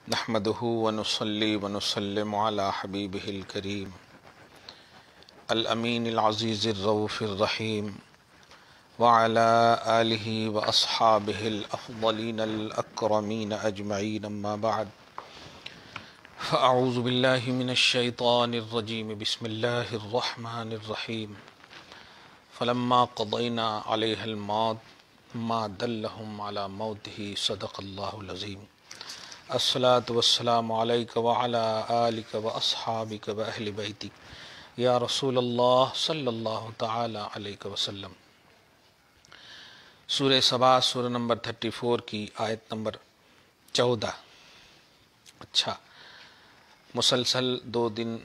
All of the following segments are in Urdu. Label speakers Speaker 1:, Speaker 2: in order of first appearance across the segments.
Speaker 1: نحمده ونصلي ونسلم على حبيبه الكريم الأمين العزيز الرؤوف الرحيم وعلى آله وأصحابه الأفضلين الأكرمين أجمعين أما بعد فأعوذ بالله من الشيطان الرجيم بسم الله الرحمن الرحيم فلما قضينا عليها الموت ما دلهم على موته صدق الله العظيم الصلاة والسلام عليك وعلى آلك وأصحابك وأهل بيتك يا رسول الله صلی اللہ تعالی علیہ وسلم۔ سورہ سبا سورہ نمبر 34 کی آیت نمبر 14۔ اچھا، مسلسل 2 دن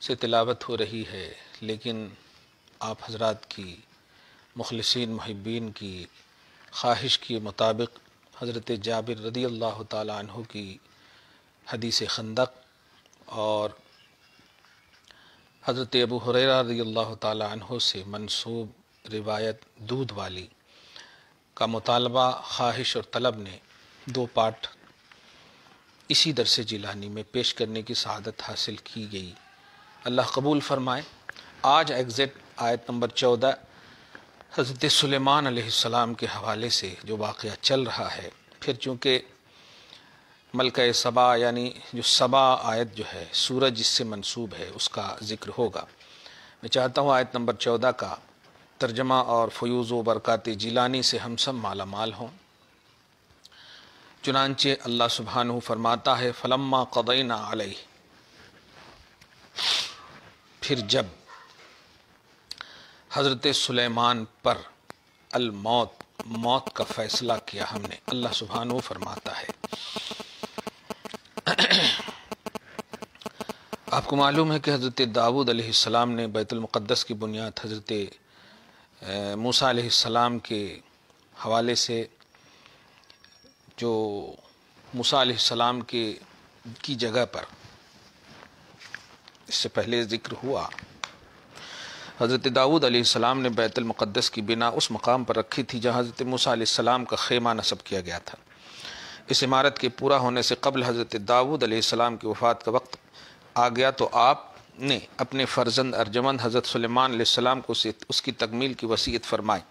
Speaker 1: سے تلاوت ہو رہی ہے، لیکن آپ حضرات کی مخلصین محبین کی خواہش کے مطابق حضرت جابر رضی اللہ تعالی عنہ کی حدیث خندق اور حضرت ابو ہریرہ رضی اللہ تعالی عنہ سے منسوب روایت دودھ والی کا مطالبہ، خواہش اور طلب نے 2 پارٹ اسی درس جیلانی میں پیش کرنے کی سعادت حاصل کی گئی۔ اللہ قبول فرمائے۔ آج ایگزیکٹ آیت نمبر 14 حضرت سلیمان علیہ السلام کے حوالے سے جو واقعہ چل رہا ہے، پھر چونکہ ملکہ سبا یعنی جو سبا آیت جو ہے سورج جس سے منسوب ہے اس کا ذکر ہوگا۔ میں چاہتا ہوں آیت نمبر 14 کا ترجمہ اور فیوز و برکات جیلانی سے ہم سب مالا مال ہوں۔ چنانچہ اللہ سبحانہ فرماتا ہے فلما قضینا علیہ، پھر جب حضرت سلیمان پر موت کا فیصلہ کیا ہم نے، اللہ سبحانہ فرماتا ہے۔ آپ کو معلوم ہے کہ حضرت داؤد علیہ السلام نے بیت المقدس کی بنیاد حضرت موسیٰ علیہ السلام کے حوالے سے، جو موسیٰ علیہ السلام کی جگہ پر اس سے پہلے ذکر ہوا، حضرت داؤد علیہ السلام نے بیت المقدس کی بنا اس مقام پر رکھی تھی جہاں حضرت موسیٰ علیہ السلام کا خیمہ نصب کیا گیا تھا۔ اس عمارت کے پورا ہونے سے قبل حضرت داؤد علیہ السلام کی وفات کا وقت آ گیا تو آپ نے اپنے فرزند ارجمند حضرت سلیمان علیہ السلام کو اس کی تکمیل کی وصیت فرمائی۔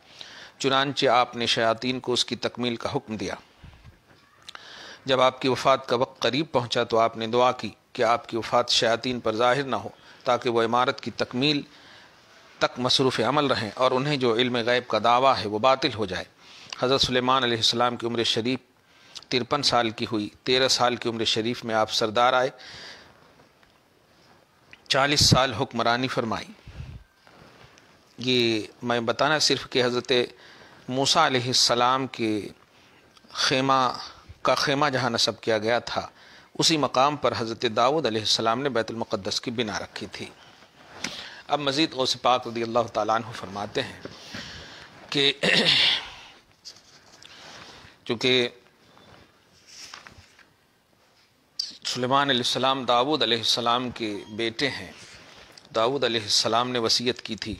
Speaker 1: چنانچہ آپ نے شیاطین کو اس کی تکمیل کا حکم دیا۔ جب آپ کی وفات کا وقت قریب پہنچا تو آپ نے دعا کی کہ آپ کی وفات شیاطین پر ظاہر نہ ہو، تاکہ وہ عمارت کی تکمیل تک مصروف عمل رہیں اور انہیں جو علم غیب کا دعویٰ ہے وہ باطل ہو جائے۔ حضرت سلیمان علیہ السلام کی عمر شریف 53 سال کی ہوئی۔ 13 سال کی عمر شریف میں آپ سردار آئے، 40 سال حکمرانی فرمائی۔ یہ میں بتانا صرف کہ حضرت موسیٰ علیہ السلام کے خیمہ جہاں نصب کیا گیا تھا، اسی مقام پر حضرت داؤد علیہ السلام نے بیت المقدس کی بنا رکھی تھی۔ اب مزید غوث پاک رضی اللہ تعالیٰ عنہ فرماتے ہیں کہ چونکہ سلیمان علیہ السلام داؤد علیہ السلام کے بیٹے ہیں، داؤد علیہ السلام نے وصیت کی تھی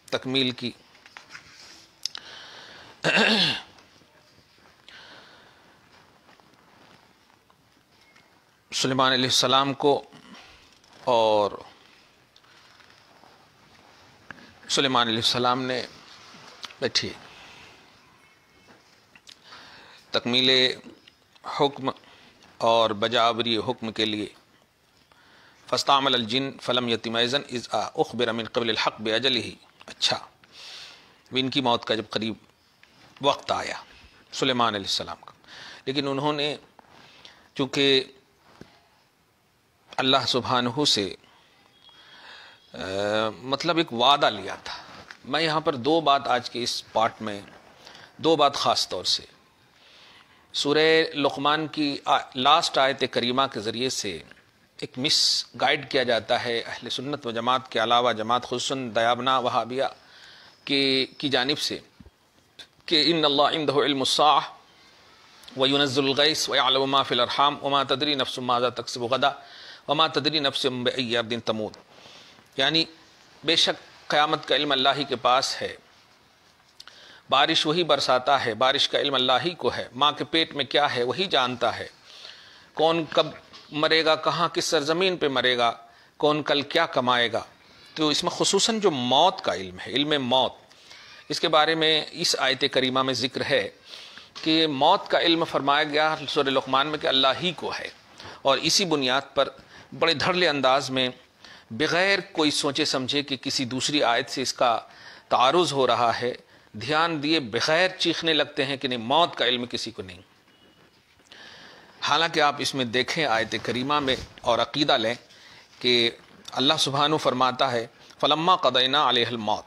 Speaker 1: تکمیل کی۔ سلیمان علیہ السلام کو اور سلیمان علیہ السلام نے بیٹھی تکمیل حکم اور بجاوری حکم کے لیے فاستعمل الجن فلم یتمئذن اذ اخبر من قبل الحق باجلہ۔ اچھا، ان کی موت کا جب قریب وقت آیا سلیمان علیہ السلام کا، لیکن انہوں نے چونکہ اللہ سبحانہ سے مطلب ایک وعدہ لیا تھا۔ میں یہاں پر 2 بات آج کے اس پارٹ میں 2 بات خاص طور سے سورہ لقمان کی لاسٹ آیت کریمہ کے ذریعے سے ایک مس گائیڈ کیا جاتا ہے اہل سنت و جماعت کے علاوہ جماعت خصوصاً دیابنا وہابیہ کی جانب سے، کہ ان اللہ عنده علم الساعة وينزل الغیث ويعلم ما في الارحام وما تدری نفس ماذا تکسب غدا وما تدری نفس بأی ارض تموت، یعنی بے شک قیامت کا علم اللہ ہی کے پاس ہے، بارش وہی برساتا ہے، بارش کا علم اللہ ہی کو ہے، ماں کے پیٹ میں کیا ہے وہی جانتا ہے، کون کب مرے گا، کہاں کس سرزمین پہ مرے گا، کون کل کیا کمائے گا. تو اس میں خصوصاً جو موت کا علم ہے، علم موت، اس کے بارے میں اس آیت کریمہ میں ذکر ہے کہ موت کا علم فرمایا گیا سورہ لقمان میں کہ اللہ ہی کو ہے. اور اسی بنیاد پر بڑے دھڑلے انداز میں بغیر کوئی سوچے سمجھے کہ کسی دوسری آیت سے اس کا تعارض ہو رہا ہے، دھیان دیے بغیر چیخنے لگتے ہیں کہ نہیں، موت کا علم کسی کو نہیں. حالانکہ آپ اس میں دیکھیں آیت کریمہ میں اور عقیدہ لیں کہ اللہ سبحانہ فرماتا ہے فلما قضینا علیہ الموت،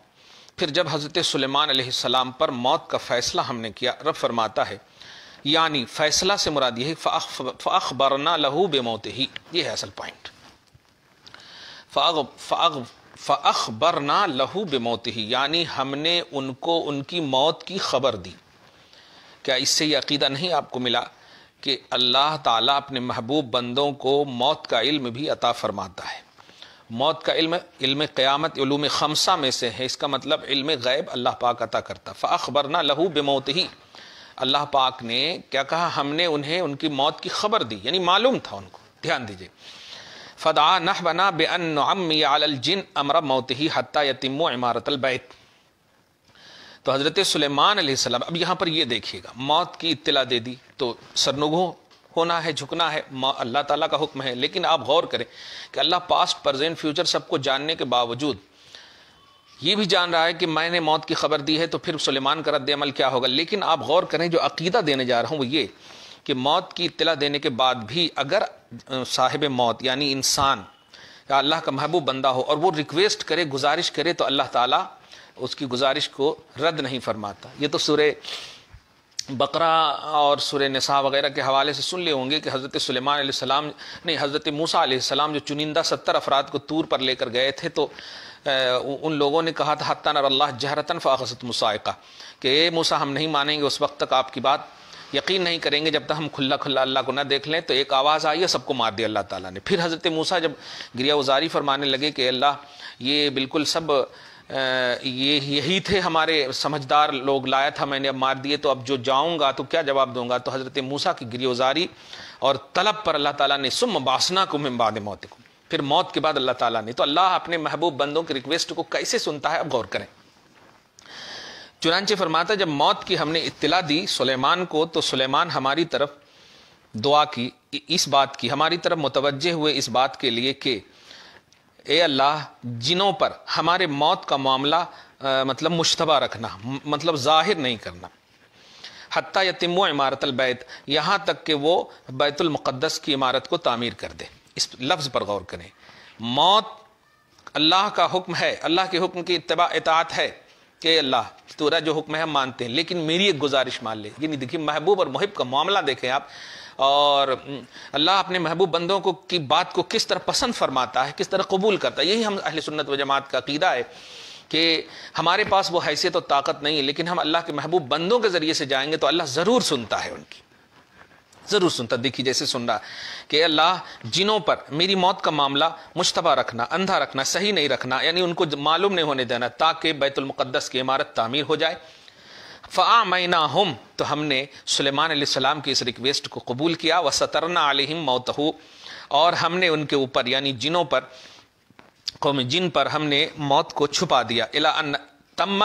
Speaker 1: پھر جب حضرت سلیمان علیہ السلام پر موت کا فیصلہ ہم نے کیا، رب فرماتا ہے یعنی فیصلہ سے مراد یہ ہے فاخبرنا لہو بموتہ، یہ ہے اصل پوائنٹ. فاخبرنا لہو بموتہ یعنی ہم نے ان کو ان کی موت کی خبر دی. کیا اس سے یہ عقیدہ نہیں آپ کو ملا کہ اللہ تعالیٰ اپنے محبوب بندوں کو موت کا علم بھی عطا فرماتا ہے؟ موت کا علم علم قیامت علوم خمسہ میں سے ہے، اس کا مطلب علم غیب اللہ پاک عطا کرتا. فاخبرنا لہو بموتہ، اللہ پاک نے کیا کہا، ہم نے انہیں ان کی موت کی خبر دی، یعنی معلوم تھا ان کو. دھیان دیجئے، فدعا نحبنا بأن نعمی علی الجن امر موتہ حتی یتموا عمارت البیت. تو حضرت سلیمان علیہ السلام، اب یہاں پر یہ دیکھیے گا، موت کی اطلاع دے دی تو سرنگوں ہونا ہے، جھکنا ہے، اللہ تعالیٰ کا حکم ہے. لیکن آپ غور کریں کہ اللہ پاسٹ پریزنٹ فیوچر سب کو جاننے کے باوجود یہ بھی جان رہا ہے کہ میں نے موت کی خبر دی ہے، تو پھر سلیمان کا رد عمل کیا ہوگا. لیکن آپ غور کریں، جو عقیدہ دینے جا رہا ہوں وہ یہ کہ موت کی اطلاع دینے کے بعد بھی اگر صاحب موت یعنی انسان یا اللہ کا محبوب بندہ ہو اور وہ ریکویسٹ کرے، گزارش کرے، تو اللہ تعالیٰ اس کی گزارش کو رد نہیں فرماتا. یہ تو سورہ بقرہ اور سورہ نساء وغیرہ کے حوالے سے سن لے ہوں گے کہ حضرت سلیمان علیہ السلام نہیں، حضرت موسیٰ علیہ السلام جو چنندہ 70 افراد کو طور پر لے کر گئے تھے، تو ان لوگوں نے کہا تھا حتی نری اللہ جہرۃ فاخذتہم الصاعقہ، کہ اے موسیٰ ہم نہیں مانیں گے اس وقت تک آپ کی بات، یقین نہیں کریں گے جب تک ہم کھلا کھلا اللہ کو نہ دیکھ لیں. تو ایک آواز آئی ہے، سب کو مار دیا اللہ تعالیٰ نے. پھر حضرت موسیٰ جب گریہ وزاری فرمانے لگے کہ اللہ یہ بالکل سب یہی تھے ہمارے سمجھدار لوگ، لایا تھا میں نے، اب مار دیے، تو اب جو جاؤں گا تو کیا جواب دوں گا. تو حضرت موسیٰ کی گریہ وزاری اور طلب پر اللہ تعالیٰ نے ثم بعثناکم من بعد موتکم، پھر موت کے بعد اللہ تعالیٰ نے. تو اللہ اپنے محبوب بندوں کی ریکویسٹ کو کیسے سنتا ہے، اب غور کریں. چنانچہ فرماتا جب موت کی ہم نے اطلاع دی سلیمان کو، تو سلیمان ہماری طرف دعا کی، اس بات کی ہماری طرف متوجہ ہوئے اس بات کے لیے کہ اے اللہ جنوں پر ہمارے موت کا معاملہ مطلب مشتبہ رکھنا، مطلب ظاہر نہیں کرنا. حتی یتموا عمارت البیت، یہاں تک کہ وہ بیت المقدس کی عمارت کو تعمیر کر دے. اس لفظ پر غور کریں. موت اللہ کا حکم ہے، اللہ کے حکم کی اطاعت ہے کہ اللہ تیرا جو حکم ہے ہم مانتے ہیں، لیکن میری ایک گزارش مان لے. یعنی دیکھیے محبوب اور محب کا معاملہ دیکھیں آپ، اور اللہ اپنے محبوب بندوں کو کی بات کو کس طرح پسند فرماتا ہے، کس طرح قبول کرتا ہے. یہی ہم اہل سنت و جماعت کا عقیدہ ہے کہ ہمارے پاس وہ حیثیت و طاقت نہیں ہے، لیکن ہم اللہ کے محبوب بندوں کے ذریعے سے جائیں گے تو اللہ ضرور سنتا ہے، ان کی ضرور سنتا. دیکھیے جیسے سن رہا کہ اللہ جنوں پر میری موت کا معاملہ مشتبہ رکھنا، اندھا رکھنا، صحیح نہیں رکھنا، یعنی ان کو معلوم نہیں ہونے دینا تاکہ بیت المقدس کی عمارت تعمیر ہو جائے. فَأَعْمَيْنَاهُمْ، تو ہم نے سلیمان علیہ السلام کی اس ریکویسٹ کو قبول کیا. وَسَتَرْنَا عَلَيْهِمْ مَوْتَهُ، اور ہم نے ان کے اوپر یعنی جنوں پر، قوم جن پر ہم نے موت کو چھپا دیا. إِلَىٰ أَنَّ تَمَّ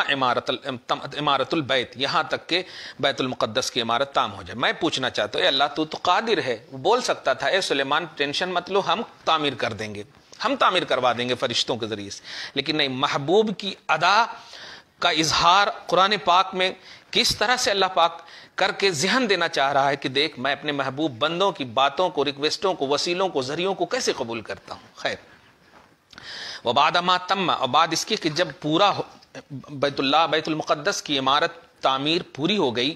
Speaker 1: عمارت البیت، یہاں تک کہ بیت المقدس کی عمارت تام ہو جائے. میں پوچھنا چاہتا ہوں اے اللہ تو قادر ہے، وہ بول سکتا تھا اے سلیمان ٹینشن مت لو، ہم تعمیر کر دیں گے، ہم تعمیر کروا دیں گے فرشتوں کے ذریعے سے. لیکن نہیں، محبوب کی ادا کا اظہار قرآن پاک میں کس طرح سے اللہ پاک کر کے ذہن دینا چاہ رہا ہے کہ دیکھ میں اپنے محبوب بندوں کی باتوں کو، ریکویسٹوں کو، وسیلوں کو، ذریعوں کو کیسے قبول کرتا ہوں. خیر، وبعد ما تم، اور بعد اس کی کہ جب پورا بیت اللہ بیت المقدس کی عمارت تعمیر پوری ہو گئی،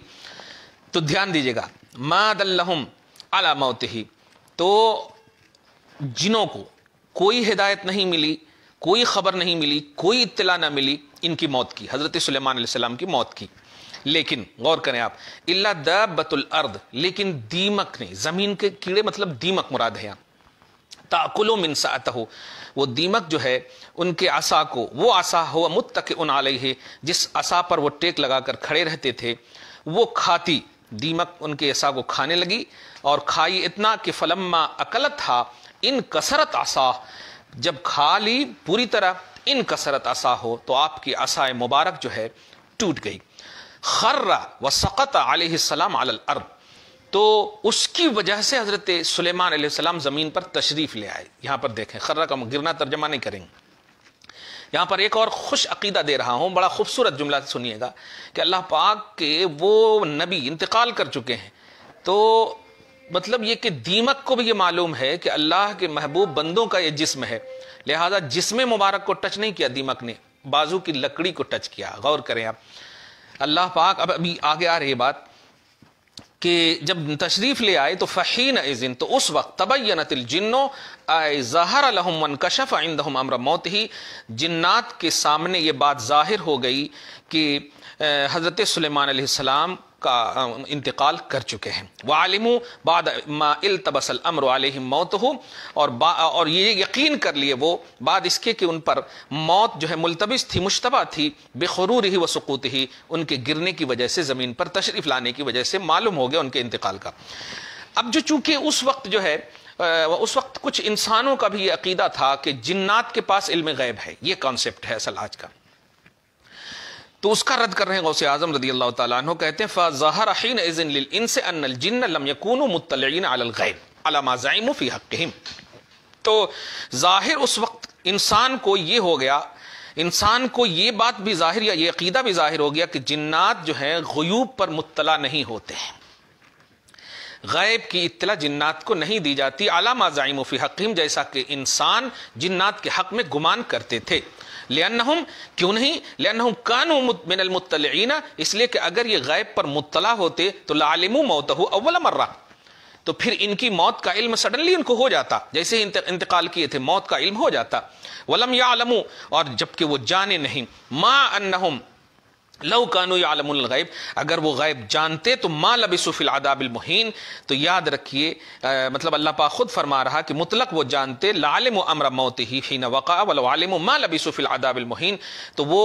Speaker 1: تو دھیان دیجیے گا ما دلہم علی موتہ، تو جنوں کو کوئی ہدایت نہیں ملی، کوئی خبر نہیں ملی، کوئی اطلاع نہ ملی ان کی موت کی، حضرت سلیمان علیہ السلام کی موت کی. لیکن غور کریں آپ، الا دابۃ الارض، لیکن دیمک نے، زمین کے کیڑے مطلب دیمک مراد ہے یہاں، تاکل من سأتہ، وہ دیمک جو ہے ان کے عصا کو، وہ عصا ہوا متکئ علیہ، جس عصا پر وہ ٹیک لگا کر کھڑے رہتے تھے، وہ کھاتی دیمک ان کے عصا کو کھانے لگی اور کھائی اتنا کہ فلما اکلتھا ان کسرت عصا، جب کھا لی پوری طرح، ان کسرت عصا ہو تو آپ کی عصا مبارک جو ہے ٹوٹ گئی. خر وسقط علیہ السلام علی الارض، تو اس کی وجہ سے حضرت سلیمان علیہ السلام زمین پر تشریف لے آئے. یہاں پر دیکھیں، خرہ کا گرنا ترجمہ نہیں کریں گے. یہاں پر ایک اور خوش عقیدہ دے رہا ہوں، بڑا خوبصورت جملہ سنیے گا کہ اللہ پاک کے وہ نبی انتقال کر چکے ہیں، تو مطلب یہ کہ دیمک کو بھی یہ معلوم ہے کہ اللہ کے محبوب بندوں کا یہ جسم ہے، لہذا جسم مبارک کو ٹچ نہیں کیا دیمک نے، بازو کی لکڑی کو ٹچ کیا. غور کریں آپ. اللہ پاک ابھی آگے آ رہی بات کہ جب تشریف لے آئے تو فحین اذن، تو اس وقت تبینت الجن اے ظہر لهم وانکشف عندهم امر موته، جنات کے سامنے یہ بات ظاہر ہو گئی کہ حضرت سلیمان علیہ السلام کا انتقال کر چکے ہیں. وعلموا بعد ما التبس الامر علیہم موتہ، اور یہ یقین کر لیے وہ بعد اس کے کہ ان پر موت جو ہے ملتبس تھی، مشتبہ تھی، بخرورہ وسقوطہ، ان کے گرنے کی وجہ سے، زمین پر تشریف لانے کی وجہ سے معلوم ہو گیا ان کے انتقال کا. اب جو چونکہ اس وقت جو ہے اس وقت کچھ انسانوں کا بھی یہ عقیدہ تھا کہ جنات کے پاس علم غیب ہے، یہ کانسیپٹ ہے اصل آج کا، تو اس کا رد کر رہے ہیں غوث اعظم رضی اللہ تعالیٰ عنہ. کہتے ہیں فَظَهَرَ حِينَئِذٍ لِلْإِنسِ أَنَّ الْجِنَّ لَمْ يَكُونُوا مُطَّلِعِينَ عَلَى الْغَيْبِ عَلَى مَا زَعِمُوا فِي حَقِّهِمْ. تو ظاہر اس وقت انسان کو یہ ہو گیا، انسان کو یہ بات بھی ظاہر یا یہ عقیدہ بھی ظاہر ہو گیا کہ جنات جو ہیں غیوب پر مطلع نہیں ہوتے ہیں، غیب کی اطلاع جنات کو نہیں دی جاتی. عَلَى مَا زَعِمُوا فِي حَقِّهِمْ، جیسا کہ انسان جنات کے حق میں گمان کرتے تھے. لأنہم، کیوں نہیں؟ لأنہم کانوا من المطلعین، اس لیے کہ اگر یہ غیب پر مطلع ہوتے تو لعلموا موتہ اول مرہ، تو پھر ان کی موت کا علم سڈنلی ان کو ہو جاتا، جیسے انتقال کیے تھے موت کا علم ہو جاتا. ولم یعلموا، اور جبکہ وہ جانے نہیں، ما انہم لو کانوا یعلمون الغیب، اگر وہ غیب جانتے تو ما لبثوا فی العذاب المہین. تو یاد رکھیے مطلب اللہ پاک خود فرما رہا کہ مطلق وہ جانتے، لعلموا امر موتہ حین وقع ولو علموا ما لبثوا فی العذاب المہین، تو وہ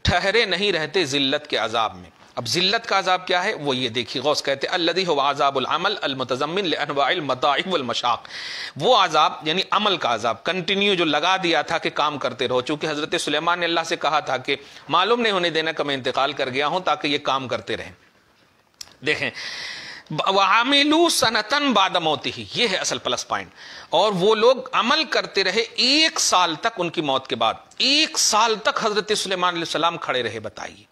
Speaker 1: ٹھہرے نہیں رہتے ذلت کے عذاب میں. اب ذلت کا عذاب کیا ہے وہ یہ دیکھیے، غوث کہتے الذی هو عذاب العمل المتضمن لانواع المتاعب والمشاق، وہ عذاب یعنی عمل کا عذاب کنٹینیو جو لگا دیا تھا کہ کام کرتے رہو. چونکہ حضرت سلیمان نے اللہ سے کہا تھا کہ معلوم نہیں ہونے دینا کہ میں انتقال کر گیا ہوں تاکہ یہ کام کرتے رہیں. دیکھیں وعاملوا سنتن بعد موتہ، یہ ہے اصل پلس پوائنٹ. اور وہ لوگ عمل کرتے رہے 1 سال تک، ان کی موت کے بعد 1 سال تک حضرت سلیمان علیہ السلام کھڑے رہے. بتائیے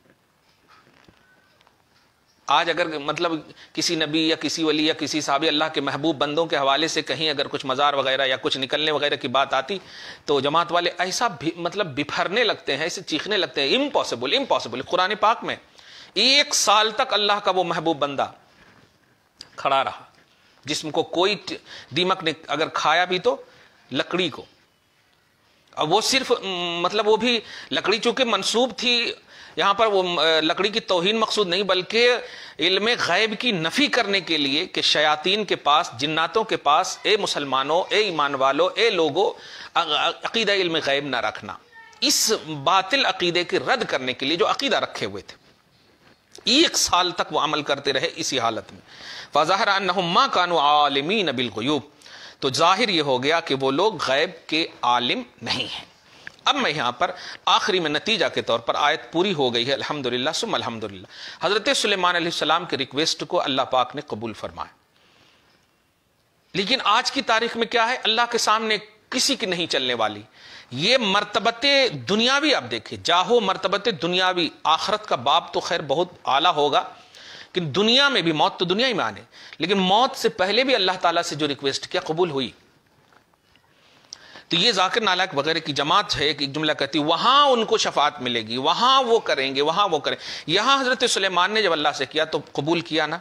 Speaker 1: آج اگر مطلب کسی نبی یا کسی ولی یا کسی صحابی اللہ کے محبوب بندوں کے حوالے سے کہیں اگر کچھ مزار وغیرہ یا کچھ نکلنے وغیرہ کی بات آتی تو جماعت والے ایسا مطلب بپھرنے لگتے ہیں، ایسے چیخنے لگتے ہیں، امپاسبل امپاسبل. قرآن پاک میں 1 سال تک اللہ کا وہ محبوب بندہ کھڑا رہا، جسم کو کوئی دیمک نے اگر کھایا بھی تو لکڑی کو، اور وہ صرف مطلب وہ بھی لکڑی چونکہ منسوب تھی یہاں پر، وہ لکڑی کی توہین مقصود نہیں بلکہ علم غیب کی نفی کرنے کے لیے کہ شیاطین کے پاس، جناتوں کے پاس، اے مسلمانوں، اے ایمان والوں، اے لوگوں، عقیدہ علم غیب نہ رکھنا. اس باطل عقیدے کے رد کرنے کے لیے جو عقیدہ رکھے ہوئے تھے 1 سال تک وہ عمل کرتے رہے اسی حالت میں. فظاہر انہم ما کانوا عالمین بالغیوب، تو ظاہر یہ ہو گیا کہ وہ لوگ غیب کے عالم نہیں ہیں. اب میں یہاں پر آخری میں نتیجہ کے طور پر آیت پوری ہو گئی ہے الحمدللہ ثم الحمدللہ. حضرت سلیمان علیہ السلام کے ریکویسٹ کو اللہ پاک نے قبول فرمایا. لیکن آج کی تاریخ میں کیا ہے، اللہ کے سامنے کسی کی نہیں چلنے والی یہ مرتبت دنیاوی. آپ دیکھیں جاہو مرتبت دنیاوی، آخرت کا باب تو خیر بہت اعلیٰ ہوگا کہ دنیا میں بھی، موت تو دنیا ہی میں آنے، لیکن موت سے پہلے بھی اللہ تعالیٰ سے جو ریکویسٹ کیا قبول ہوئی. تو یہ ذاکر نالائق وغیرہ کی جماعت ہے کہ ایک جملہ کہتی وہاں ان کو شفاعت ملے گی، وہاں وہ کریں گے، وہاں وہ کریں. یہاں حضرت سلیمان نے جب اللہ سے کیا تو قبول کیا نا.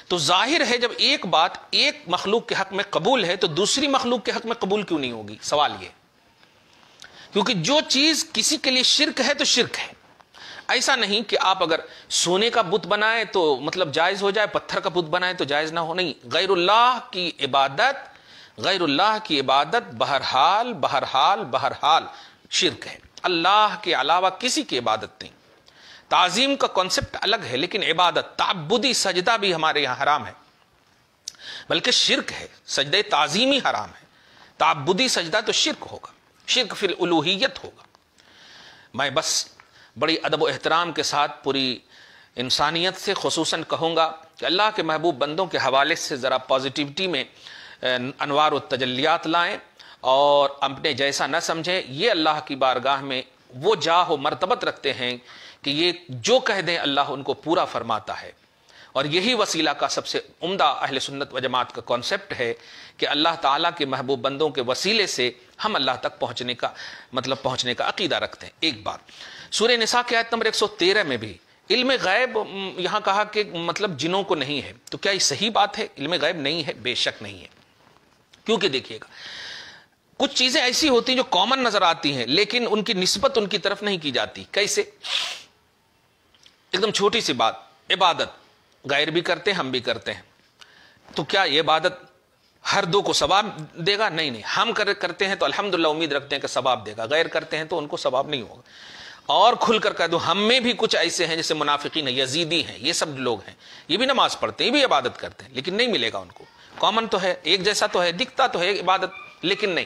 Speaker 1: تو ظاہر ہے جب ایک بات ایک مخلوق کے حق میں قبول ہے تو دوسری مخلوق کے حق میں قبول کیوں نہیں ہوگی؟ سوال یہ، کیونکہ جو چیز کسی کے لیے شرک ہے تو شرک ہے. ایسا نہیں کہ آپ اگر سونے کا بت بنائے تو مطلب جائز ہو جائے، پتھر کا بت بنائے تو جائز نہ ہو. نہیں، غیر اللہ کی عبادت، غیر اللہ کی عبادت بہرحال بہرحال بہرحال شرک ہے. اللہ کے علاوہ کسی کی عبادت نہیں. تعظیم کا کانسیپٹ الگ ہے، لیکن عبادت تعبدی سجدہ بھی ہمارے یہاں حرام ہے، بلکہ شرک ہے، سجدہ تعظیمی حرام ہے، تعبدی سجدہ تو شرک ہوگا، شرک فی الالوہیت ہوگا۔ میں بس بڑی ادب و احترام کے ساتھ پوری انسانیت سے خصوصاً کہوں گا کہ اللہ کے محبوب بندوں کے حوالے سے ذرا پازیٹیوٹی میں انوار و تجلیات لائیں اور اپنے جیسا نہ سمجھیں۔ یہ اللہ کی بارگاہ میں وہ جاہ و مرتبت رکھتے ہیں کہ یہ جو کہہ دیں اللہ ان کو پورا فرماتا ہے، اور یہی وسیلہ کا سب سے عمدہ اہل سنت و جماعت کا کانسیپٹ ہے کہ اللہ تعالیٰ کے محبوب بندوں کے وسیلے سے ہم اللہ تک پہنچنے کا عقیدہ رکھتے ہیں۔ ایک بات سورہ نساء کی آیت نمبر 113 میں بھی علم غیب یہاں کہا کہ مطلب جنوں کو نہیں ہے، تو کیا یہ صحیح بات ہے؟ علم غیب نہیں ہے؟ بے شک نہیں ہے، کیونکہ دیکھیے گا کچھ چیزیں ایسی ہوتی ہیں جو کامن نظر آتی ہیں لیکن ان کی نسبت ان کی طرف نہیں کی جاتی۔ کیسے؟ ایک دم چھوٹی سی بات، عبادت غیر بھی کرتے ہیں، ہم بھی کرتے ہیں، تو کیا یہ عبادت ہر دو کو ثواب دے گا؟ نہیں، ہم کرتے ہیں تو الحمدللہ امید رکھتے ہیں کہ ثواب دے گا، غیر کرتے ہیں تو ان کو ثواب نہیں ہوگا۔ اور کھل کر کہہ دو ہم میں بھی کچھ ایسے ہیں جیسے منافقین ہیں، یزیدی ہیں، یہ سب لوگ ہیں، یہ بھی نماز پڑھتے ہیں، یہ بھی عبادت کرتے ہیں، لیکن نہیں ملے گا ان کو۔ کامن تو ہے، ایک جیسا تو ہے، دکھتا تو ہے عبادت، لیکن نہیں۔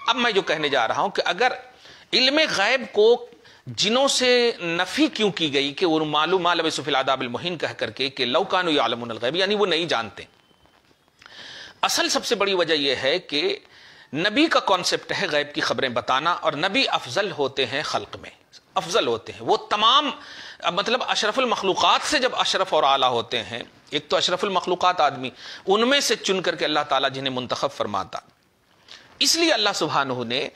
Speaker 1: اب میں جو کہنے جا رہا ہوں کہ اگر علم غیب کو جنوں سے نفی کیوں کی گئی کہ وہ معلوم ما لبثوا فی العذاب المہین کہہ کر کے کہ لو کانوا یعلمون الغیب، یعنی وہ نہیں جانتے۔ اصل سب سے بڑی وجہ یہ ہے کہ نبی کا کانسیپٹ ہے غیب کی خبریں بتانا، اور نبی افضل ہوتے ہیں خلق میں، افضل ہوتے ہیں، وہ تمام مطلب اشرف المخلوقات سے جب اشرف اور اعلیٰ ہوتے ہیں، ایک تو اشرف المخلوقات آدمی، ان میں سے چن کر کے اللہ تعالیٰ جنہیں منتخب فرماتا۔ اس لیے اللہ سبحانہ نے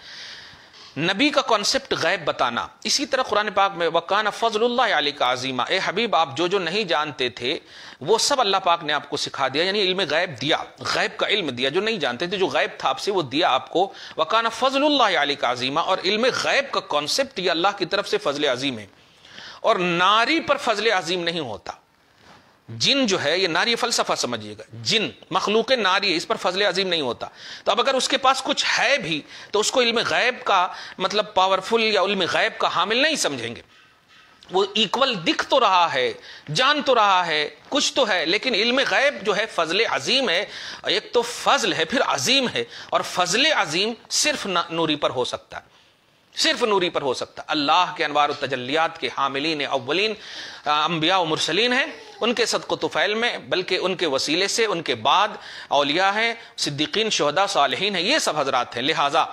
Speaker 1: نبی کا کانسیپٹ غیب بتانا۔ اسی طرح قرآن پاک میں وَقَانَ فَضْلُ اللَّهِ عَلَيْكَ عَظِيمًا، اے حبیب آپ جو نہیں جانتے تھے وہ سب اللہ پاک نے آپ کو سکھا دیا، یعنی علم غیب دیا، غیب کا علم دیا، جو نہیں جانتے تھے جو غیب تھا آپ سے وہ دیا آپ کو۔ وَقَانَ فَضْلُ اللَّهِ عَلَيْكَ عَظِيمًا، اور علم غیب کا کانسیپٹ یہ اللہ کی طرف سے فضل عظیم ہے، اور ناری پر فضل عظیم نہیں ہوتا۔ جن جو ہے یہ ناری فلسفہ سمجھیے گا، جن مخلوق ناری ہے، اس پر فضل عظیم نہیں ہوتا۔ تو اب اگر اس کے پاس کچھ ہے بھی تو اس کو علم غیب کا مطلب پاورفل یا علم غیب کا حامل نہیں سمجھیں گے۔ وہ ایکول دکھ تو رہا ہے، جان تو رہا ہے، کچھ تو ہے، لیکن علم غیب جو ہے فضل عظیم ہے، ایک تو فضل ہے پھر عظیم ہے، اور فضل عظیم صرف نوری پر ہو سکتا ہے، صرف نوری پر ہو سکتا۔ اللہ کے انوار و تجلیات کے حاملین اولین انبیاء و مرسلین ہیں، ان کے صدق و طفیل میں، بلکہ ان کے وسیلے سے ان کے بعد اولیاء ہیں، صدیقین، شہداء، صالحین ہیں، یہ سب حضرات ہیں۔ لہٰذا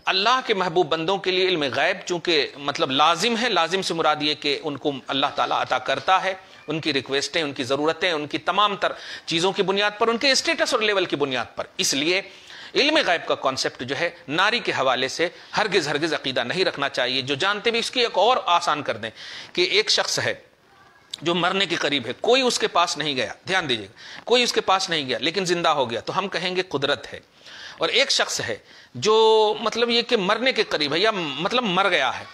Speaker 1: اللہ کے محبوب بندوں کے لیے علم غیب چونکہ مطلب لازم ہے، لازم سے مراد یہ کہ ان کو اللہ تعالیٰ عطا کرتا ہے، ان کی ریکویسٹیں، ان کی ضرورتیں، ان کی تمام تر چیزوں کی بنیاد پر، ان کے اسٹیٹس اور لیول کی بنیاد پر۔ اس لیے علم غیب کا کانسیپٹ جو ہے ناری کے حوالے سے ہرگز عقیدہ نہیں رکھنا چاہیے۔ جو جانتے بھی اس کی ایک اور آسان کر دیں کہ ایک شخص ہے جو مرنے کے قریب ہے، کوئی اس کے پاس نہیں گیا، دھیان دیجیے گا، کوئی اس کے پاس نہیں گیا لیکن زندہ ہو گیا، تو ہم کہیں گے قدرت ہے۔ اور ایک شخص ہے جو مطلب یہ کہ مرنے کے قریب ہے یا مطلب مر گیا ہے،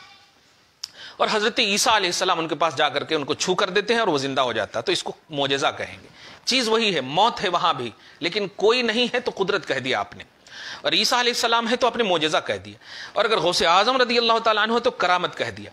Speaker 1: اور حضرت عیسیٰ علیہ السلام ان کے پاس جا کر کے ان کو چھو کر دیتے ہیں اور وہ زندہ ہو جاتا ہے، تو اس کو معجزہ کہیں گے۔ چیز وہی ہے، موت ہے وہاں بھی، لیکن کوئی نہیں ہے تو قدرت کہہ دیا آپ نے، اور عیسیٰ علیہ السلام ہے تو آپ نے معجزہ کہہ دیا، اور اگر غوث اعظم رضی اللہ تعالیٰ عنہ تو کرامت کہہ دیا،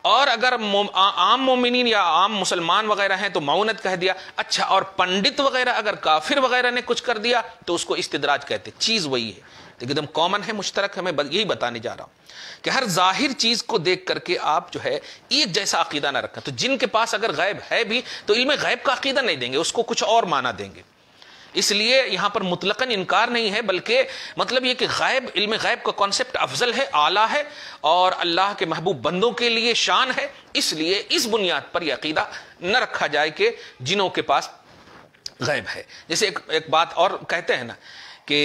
Speaker 1: اور اگر عام مومنین یا عام مسلمان وغیرہ ہیں تو معونت کہہ دیا۔ اچھا، اور پنڈت وغیرہ اگر کافر وغیرہ نے کچھ کر دیا تو اس کو استدراج کہتے۔ چیز وہی ہے، ایک دم کامن ہے، مشترک ہے۔ میں یہی بتانے جا رہا ہوں کہ ہر ظاہر چیز کو دیکھ کر کے آپ جو ہے ایک جیسا عقیدہ نہ رکھیں۔ تو جن کے پاس اگر غیب ہے بھی تو علم غیب کا عقیدہ نہیں دیں گے، اس کو کچھ اور معنی دیں گے۔ اس لیے یہاں پر مطلقاً انکار نہیں ہے، بلکہ مطلب یہ کہ غیب، علم غیب کا کانسیپٹ افضل ہے، اعلیٰ ہے، اور اللہ کے محبوب بندوں کے لیے شان ہے۔ اس لیے اس بنیاد پر یہ عقیدہ نہ رکھا جائے کہ جنوں کے پاس غیب ہے۔ جیسے ایک بات اور کہتے ہیں نا کہ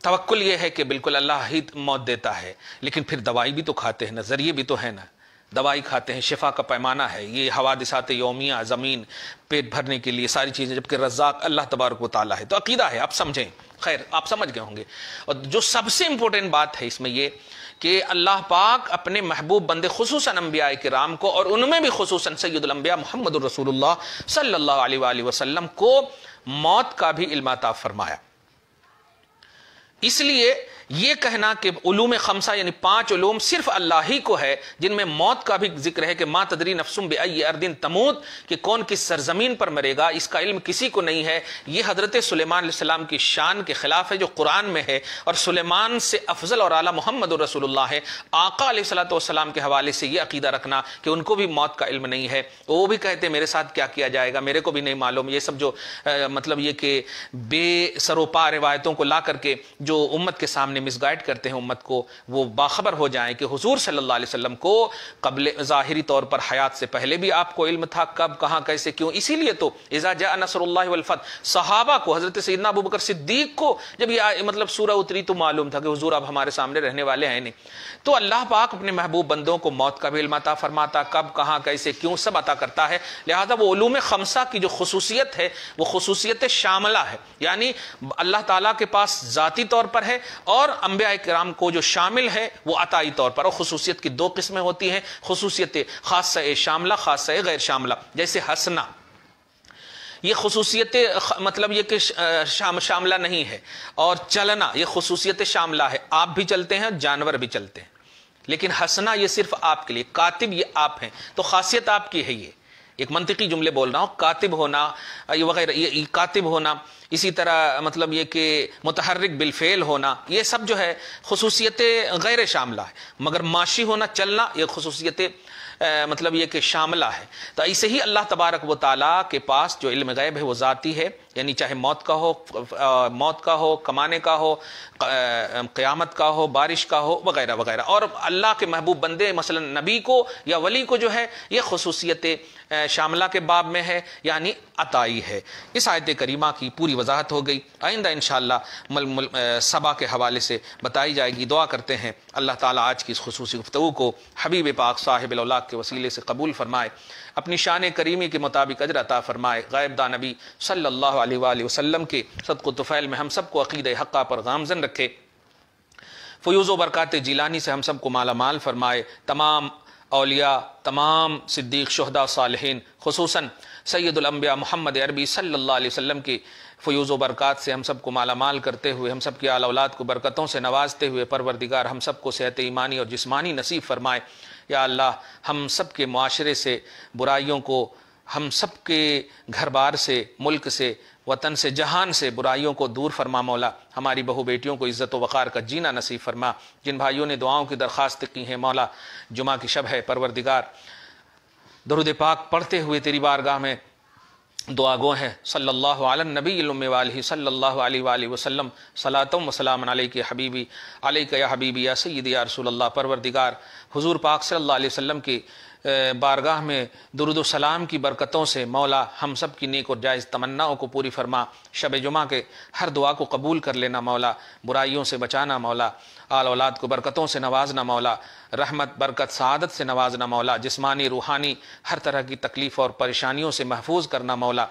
Speaker 1: توکل یہ ہے کہ بالکل اللہ ہی موت دیتا ہے، لیکن پھر دوائی بھی تو کھاتے ہیں نا، ذریعے بھی تو ہے نا، دوائی کھاتے ہیں، شفا کا پیمانہ ہے، یہ حوادثات یومیہ، زمین، پیٹ بھرنے کے لیے ساری چیزیں، جبکہ رزاق اللہ تبارک و تعالیٰ ہے۔ تو عقیدہ ہے، آپ سمجھیں، خیر آپ سمجھ گئے ہوں گے۔ اور جو سب سے امپورٹنٹ بات ہے اس میں یہ کہ اللہ پاک اپنے محبوب بندے خصوصاً انبیاء کرام کو، اور ان میں بھی خصوصاً سید الانبیاء محمد الرسول اللہ صلی اللہ علیہ وآلہ وسلم کو موت کا بھی علم عطا فرمایا، اس لیے یہ کہنا کہ علوم خمسہ یعنی 5 علوم صرف اللہ ہی کو ہے، جن میں موت کا بھی ذکر ہے کہ ما تدری نفس بأی ارض تموت، کہ کون کس سرزمین پر مرے گا، اس کا علم کسی کو نہیں ہے، یہ حضرت سلیمان علیہ السلام کی شان کے خلاف ہے جو قرآن میں ہے، اور سلیمان سے افضل اور اعلیٰ محمد رسول اللہ ہے۔ آقا علیہ السلام کے حوالے سے یہ عقیدہ رکھنا کہ ان کو بھی موت کا علم نہیں ہے، وہ بھی کہتے میرے ساتھ کیا کیا جائے گا میرے کو بھی نہیں معلوم، یہ سب جو مطلب یہ کہ بے سروپا روایتوں کو لا کر کے جو امت کے سامنے مس گائیڈ کرتے ہیں امت کو، وہ باخبر ہو جائیں کہ حضور صلی اللہ علیہ وسلم کو قبل ظاہری طور پر حیات سے پہلے بھی آپ کو علم تھا، کب کہاں کیسے کیوں۔ اسی لیے تو اذا جاء نصر اللہ والفتح، صحابہ کو حضرت سیدنا ابوبکر صدیق کو جب یہ مطلب سورہ اتری تو معلوم تھا کہ حضور اب ہمارے سامنے رہنے والے ہیں نہیں، تو اللہ پاک اپنے محبوب بندوں کو موت کا بھی علم عطا فرماتا، کب کہاں کیسے کیوں سب عطا کرتا ہے۔ لہذا وہ علوم خمسہ کی جو خصوصیت ہے وہ خصوصیت شاملہ ہے، یعنی اللہ تعالیٰ کے پاس ذاتی طور پر ہے، اور انبیاء کرام کو جو شامل ہے وہ عطائی طور پر۔ اور خصوصیت کی 2 قسمیں ہوتی ہیں، خصوصیت خاصہ شاملہ، خاصہ غیر شاملہ۔ جیسے ہنسنا، یہ خصوصیت مطلب یہ کہ شاملہ نہیں ہے، اور چلنا یہ خصوصیت شاملہ ہے، آپ بھی چلتے ہیں جانور بھی چلتے ہیں، لیکن ہنسنا یہ صرف آپ کے لیے، کاتب یہ آپ ہیں تو خاصیت آپ کی ہے۔ یہ ایک منطقی جملے بول رہا ہوں، کاتب ہونا وغیرہ، یہ کاتب ہونا، اسی طرح مطلب یہ کہ متحرک بالفعل ہونا، یہ سب جو ہے خصوصیت غیر شاملہ ہے، مگر ماشی ہونا، چلنا، یہ خصوصیت مطلب یہ کہ شاملہ ہے۔ تو ایسے ہی اللہ تبارک و تعالیٰ کے پاس جو علم غیب ہے وہ ذاتی ہے، یعنی چاہے موت کا ہو، کمانے کا ہو، قیامت کا ہو، بارش کا ہو، وغیرہ وغیرہ۔ اور اللہ کے محبوب بندے مثلا نبی کو یا ولی کو جو ہے یہ خصوصیت شاملہ کے باب میں ہے، یعنی عطائی ہے۔ اس آیت کریمہ کی پوری وضاحت ہو گئی، آئندہ انشاءاللہ سبا کے حوالے سے بتائی جائے گی۔ دعا کرتے ہیں اللہ تعالیٰ آج کی اس خصوصی گفتگو کو حبیب پاک صاحب الاولاق کے وسیلے سے قبول فرمائے، اپنی شان کریمی کے مطابق اجر عطا فرمائے، غائب داں نبی صلی اللہ علیہ وآلہ وسلم کے صدق و طفیل میں ہم سب کو عقیدہ حقہ پر گامزن رکھے، فیوز و برکات جیلانی سے ہم سب کو مالا مال فرمائے، تمام اولیاء، تمام صدیق، شہداء، صالحین، خصوصاً سید الانبیاء محمد عربی صلی اللہ علیہ وسلم کی فیوز و برکات سے ہم سب کو مالا مال کرتے ہوئے، ہم سب کی آل اولاد کو برکتوں سے نوازتے ہوئے پروردگار ہم سب کو صحت ایمانی اور جسمانی نصیب فرمائے۔ یا اللہ ہم سب کے معاشرے سے برائیوں کو، ہم سب کے گھر بار سے، ملک سے، وطن سے، جہان سے برائیوں کو دور فرما مولا، ہماری بہو بیٹیوں کو عزت و وقار کا جینا نصیب فرما۔ جن بھائیوں نے دعاؤں کی درخواست کی ہیں مولا، جمعہ کی شب ہے، پروردگار درود پاک پڑھتے ہوئے تیری بارگاہ میں دعا گو ہیں، صلی اللہ علی النبی الامی والہ صلی اللہ علیہ وآلہ وسلم، صلاۃ و سلام علیک حبیبی، علیک یا حبیبی یا سیدی یا رسول اللہ۔ پروردگار حضور پاک صلی اللہ علیہ وسلم کی بارگاہ میں درود و سلام کی برکتوں سے مولا ہم سب کی نیک اور جائز تمناؤں کو پوری فرما، شب جمعہ کے ہر دعا کو قبول کر لینا مولا، برائیوں سے بچانا مولا، آل اولاد کو برکتوں سے نوازنا مولا، رحمت برکت سعادت سے نوازنا مولا، جسمانی روحانی ہر طرح کی تکلیف اور پریشانیوں سے محفوظ کرنا مولا،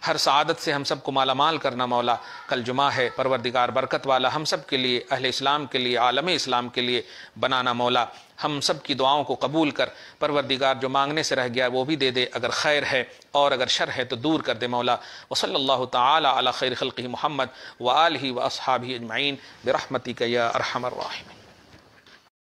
Speaker 1: ہر سعادت سے ہم سب کو مالا مال کرنا مولا۔ کل جمعہ ہے، پروردگار برکت والا ہم سب کے لیے، اہل اسلام کے لیے، عالم اسلام کے لیے بنانا مولا۔ ہم سب کی دعاؤں کو قبول کر پروردگار جو مانگنے سے رہ گیا وہ بھی دے دے، اگر خیر ہے اور اگر شر ہے تو دور کر دے مولا۔ وصلی اللہ تعالی علی خیر خلقہ محمد وآلہ واصحابہ اجمعین برحمتک یا ارحم الراحمین۔